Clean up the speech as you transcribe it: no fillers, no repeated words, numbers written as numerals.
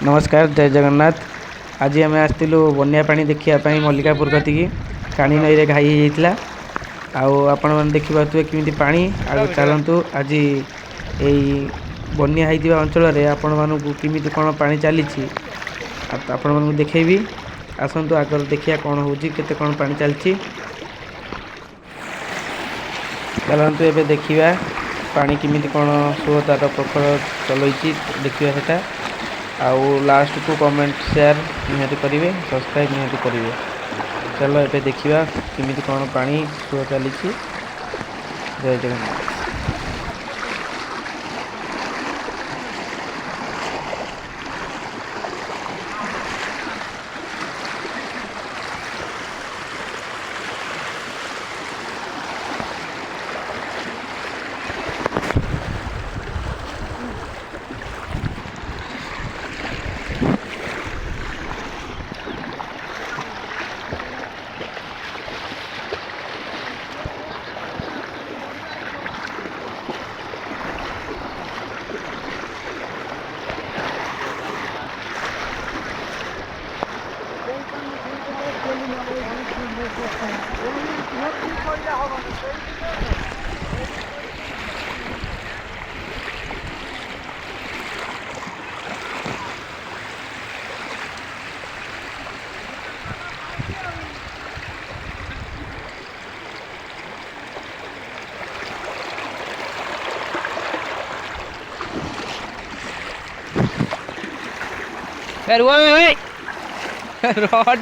नमस्कार जय जगन्नाथ। आज आम आसलु बन्या पानी देखापी मल्लिकापुर कति काणी नई रे घाई होता आपण मैंने देखिपे किमी पा आगे चलतु आज यही बन्या होता अंचल आपण मानक किमी कौन पा चली आपण मानक देखी आसतु आगर देखिया कौन हो कौन पा चलती चलतु ए देखा पानी किमी कौन सुओ तार प्रखर चल देखा आउ लास्ट को कमेंट शेयर निहाती करेंगे सब्सक्राइब निहाती करेंगे। चलो ये देखा किमी कौन पानी सुओ चली। जय जगन्नाथ। रुआ रह